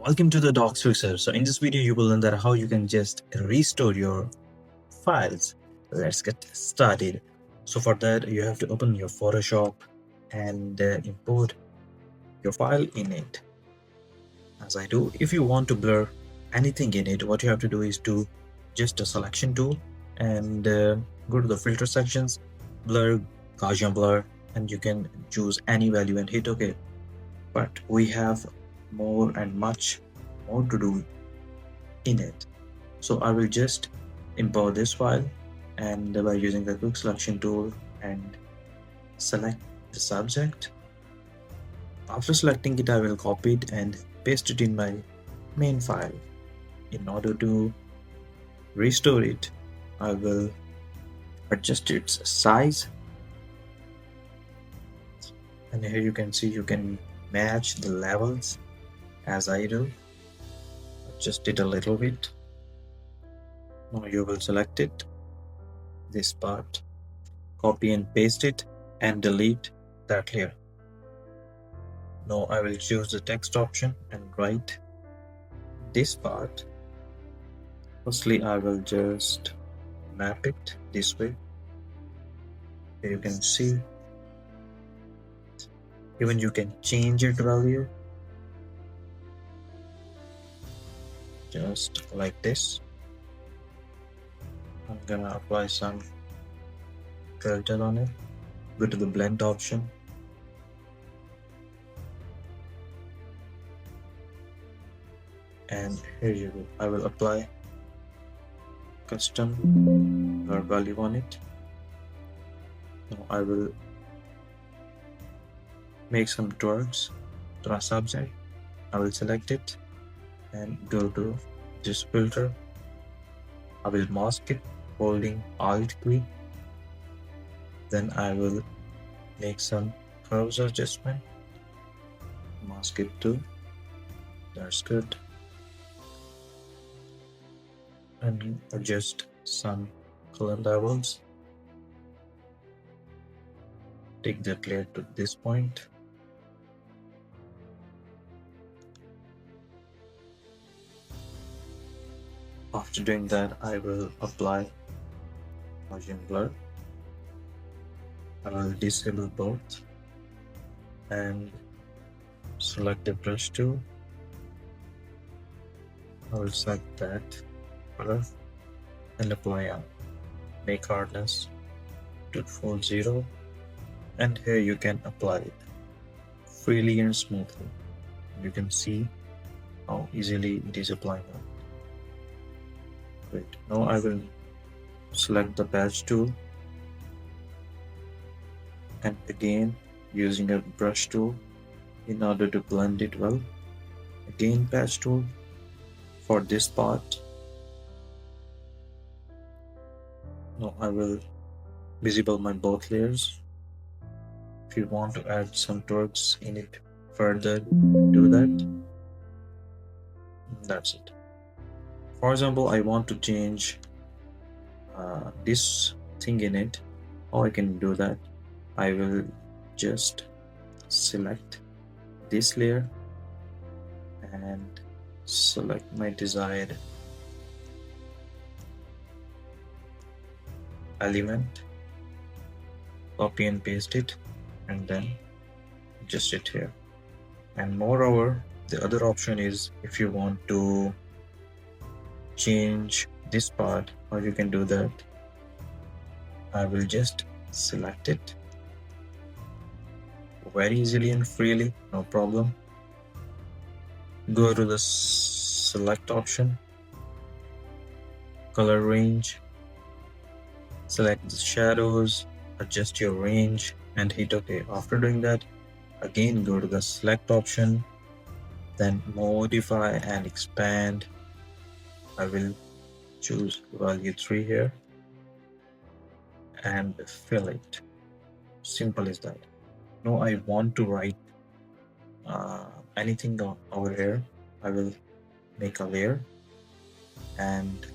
Welcome to the Docs Fixer. So in this video, you will learn that how you can just restore your files. Let's get started. So for that, you have to open your Photoshop and import your file in it. As I do, if you want to blur anything in it, what you have to do is to just a selection tool and go to the filter sections, blur, Gaussian blur, and you can choose any value and hit OK. But we have more and much more to do in it. So I will just import this file, and by using the quick selection tool and select the subject. After selecting it, I will copy it and paste it in my main file. In order to restore it, I will adjust its size, and here you can see you can match the levels as I do. Adjust it a little bit. Now you will select it, this part, copy and paste it and delete that layer. Now I will choose the text option and write this part. Firstly, I will just map it this way. Here you can see, even you can change it value just like this. I'm gonna apply some filter on it. Go to the blend option, and here you go. I will apply custom blur value on it. Now I will make some twerks to my subject. I will select it and go to this filter. I will mask it holding Alt key. Then I will make some curves adjustment. Mask it too. That's good. And adjust some color levels. Take the layer to this point. After doing that, I will apply Gaussian blur. I will disable both and select the brush tool. I will select that color and apply a make hardness to 40, and here you can apply it freely and smoothly. You can see how easily it is applying. Great. Now I will select the patch tool and again using a brush tool in order to blend it well. Again patch tool for this part. Now I will disable my both layers. If you want to add some twerks in it further, do that. That's it. For example, I want to change this thing in it. How I can do that? I will just select this layer and select my desired element, copy and paste it, and then adjust it here. And moreover, the other option is if you want to change this part, how you can do that. I will just select it very easily and freely, no problem. Go to the select option, color range, select the shadows, adjust your range and hit OK. After doing that, again go to the select option, then modify and expand. I will choose value 3 here and fill it. Simple as that. Now I want to write anything over here. I will make a layer and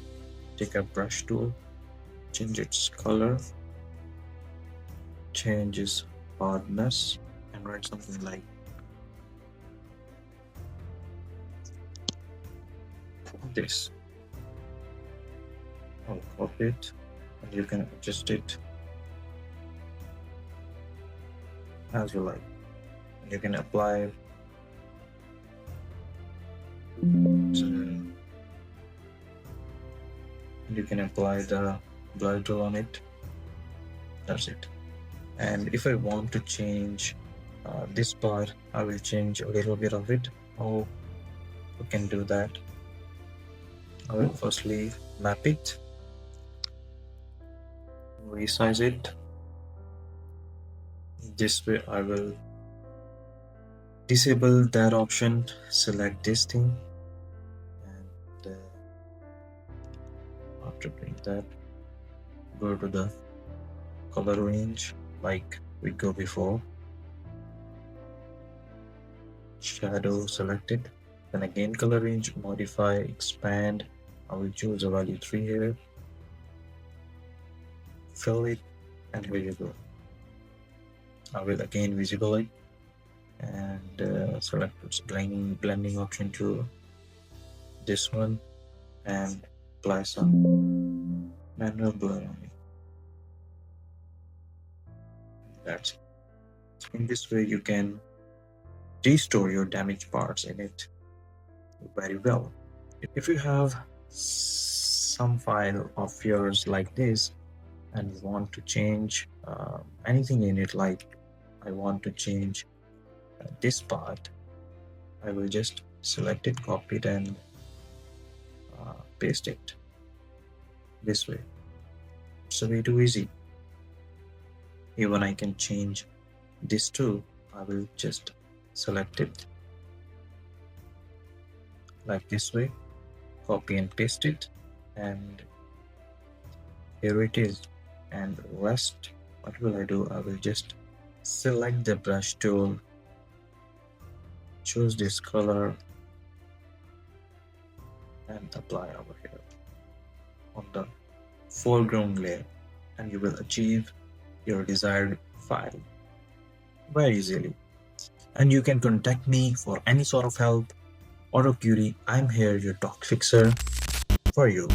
take a brush tool, change its color, change its hardness, and write something like this. I'll copy it and you can adjust it as you like. You can apply the blur tool on it. That's it. And if I want to change this part, I will change a little bit of it. Oh, we can do that. I will firstly map it, resize it. This way I will disable that option, select this thing, and after doing that, go to the color range like we go before. Shadow selected, then again color range, modify, expand. I will choose a value 3 here, fill it, and here you go. I will again visible it and select its blending option to this one and apply some manual blur on it. That's it. In this way you can restore your damaged parts in it very well. If you have some file of yours like this and you want to change anything in it, like I want to change this part, I will just select it, copy it, and paste it this way. It's way too easy. Even I can change this too. I will just select it like this way, copy and paste it, and here it is. And rest, what will I do? I will just select the brush tool, choose this color, and apply over here on the foreground layer, and you will achieve your desired file very easily. And you can contact me for any sort of help or a query. I'm here, your doc fixer, for you.